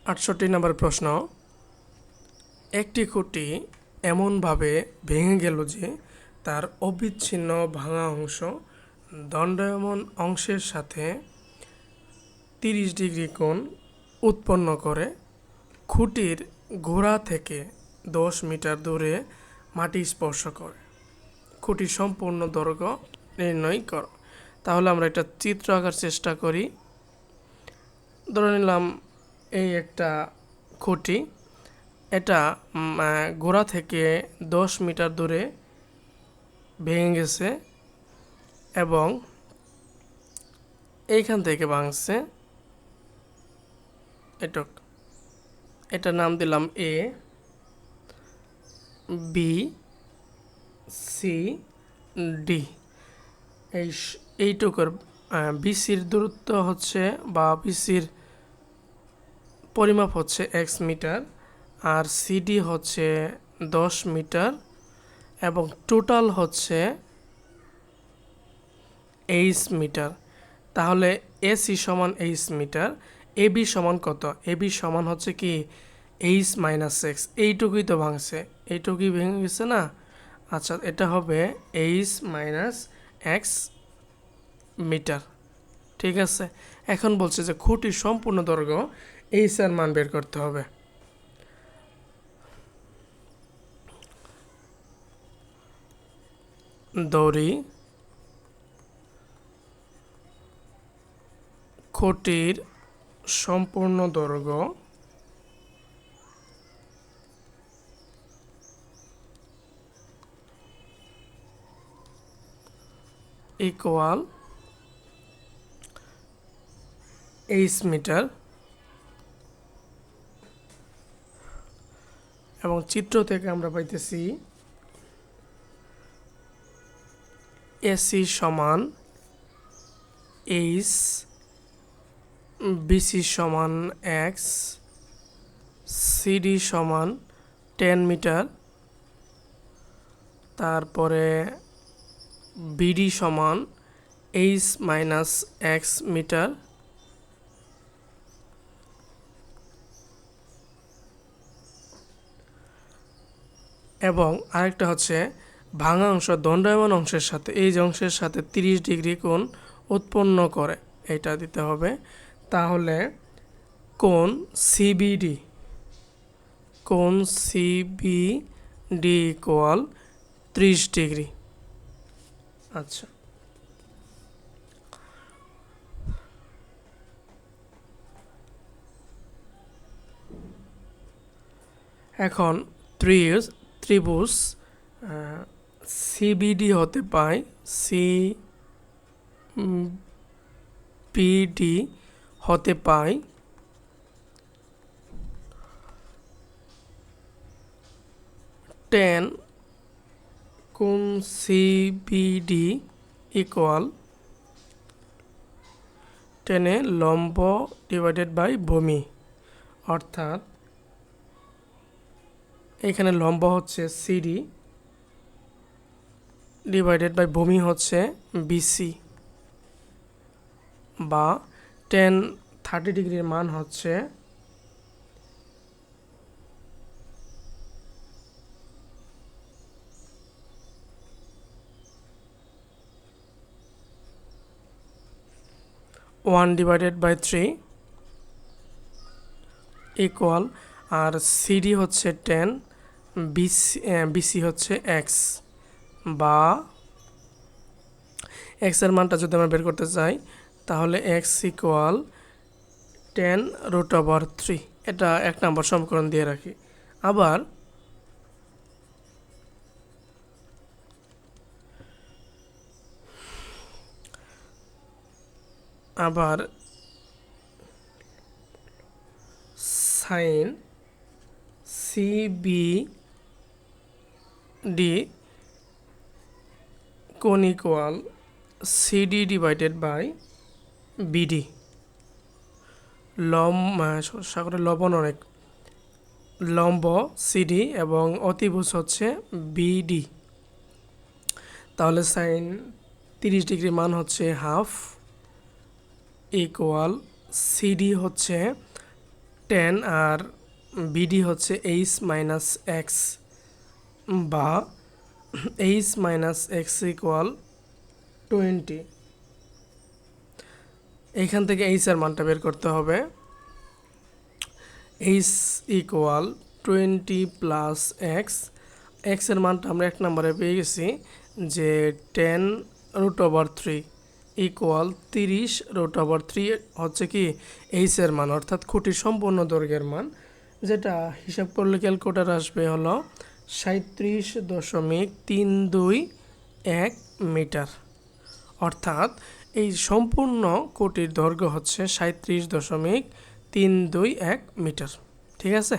68 নম্বর প্রশ্ন, একটি খুঁটি এমনভাবে ভেঙে গেল যে তার অবিচ্ছিন্ন ভাঙা অংশ দণ্ডায়মান অংশের সাথে 30 ডিগ্রি কোণ উৎপন্ন করে। খুঁটির গোড়া থেকে 10 মিটার দূরে মাটি স্পর্শ করে। খুঁটির সম্পূর্ণ দৈর্ঘ্য নির্ণয় করো। তাহলে আমরা একটা চিত্র আঁকার চেষ্টা করি। ধরে নিলাম এই একটা খুঁটি, এটা গোড়া থেকে 10 মিটার দূরে ভেঙে গেছে এবং এইখান থেকে ভাঙছে। এটার নাম দিলাম এ, বি, সি, ডি। এইটুকুর বিসির দূরত্ব হচ্ছে বা বিসির পরিমাপ হচ্ছে x মিটার, আর সিডি হচ্ছে 10 মিটার এবং টোটাল হচ্ছে 8 মিটার। তাহলে এসি সমান 8 মিটার, এবি সমান কত? এবি সমান হচ্ছে কি এইচ মাইনাস এক্স। এইটুকুই তো ভাঙছে, এইটুকুই ভেঙে গেছে না। আচ্ছা, এটা হবে এইচ মাইনাস এক্স মিটার। ঠিক আছে, এখন বলছে যে খুঁটির সম্পূর্ণ দৈর্ঘ্য এইচ এর মান বের করতে হবে। দড়ি খুঁটির সম্পূর্ণ দৈর্ঘ্য ইকুয়াল 8 মিটার এবং চিত্র থেকে আমরা পাইতেছি এসি সমান এইচ, বিসি সমান এক্স, সিডি সমান 10 মিটার, তারপরে বিডি সমান এইচ মাইনাস এক্স মিটার, এবং আরেকটা হচ্ছে ভাঙা অংশ দণ্ডায়মান অংশের সাথে, এই যে অংশের সাথে 30 ডিগ্রি কোণ উৎপন্ন করে, এটা দিতে হবে। তাহলে কোণ সিবিডি ইকুয়াল 30 ডিগ্রি। আচ্ছা, এখন ত্রিভুজ সিবিডি হতে পায় সিবিডি হতে পায় 10 কোণ সিবিডি ইকুয়াল 10 লম্ব ডিভাইডেড বাই ভূমি, অর্থাৎ এখানে লম্ব হচ্ছে সিডি ডিভাইডেড বাই ভূমি হচ্ছে বিসি, বা 30 ডিগ্রির মান হচ্ছে 1/3 ইকুয়াল, আর সিডি হচ্ছে 10, বিসি হচ্ছে এক্স, বা এক্সের মানটা যদি আমরা বের করতে চাই তাহলে এক্স ইকুয়াল 10√3। এটা 1 নম্বর সমীকরণ দিয়ে রাখি। আবার সাইন সিবিডি কোণ equal CD divided by BD. সাগরে লবণ অনেক, লম্ব সিডি এবং অতিভুজ হচ্ছে বিডি। তাহলে সাইন 30 ডিগ্রি মান হচ্ছে হাফ ইকুয়াল সিডি হচ্ছে 10 আর বিডি হচ্ছে এইচ মাইনাস এক্স, বা এইচ মাইনাস এক্স ইকুয়াল 20। এইখান থেকে এইচ এর মানটা বের করতে হবে। এইচ ইকুয়াল 20 প্লাস এক্স, এক্সের মানটা আমরা 1 নম্বরে পেয়ে গেছি যে 10√3 ইকুয়াল 30√3 হচ্ছে কি এইচের মান, অর্থাৎ খুঁটির সম্পূর্ণ দৈর্ঘ্যের মান, যেটা হিসাব করলে ক্যালকুলেটর আসবে হলো 37.321 মিটার। অর্থাৎ এই সম্পূর্ণ কোটির দৈর্ঘ্য হচ্ছে 37.321 মিটার। ঠিক আছে।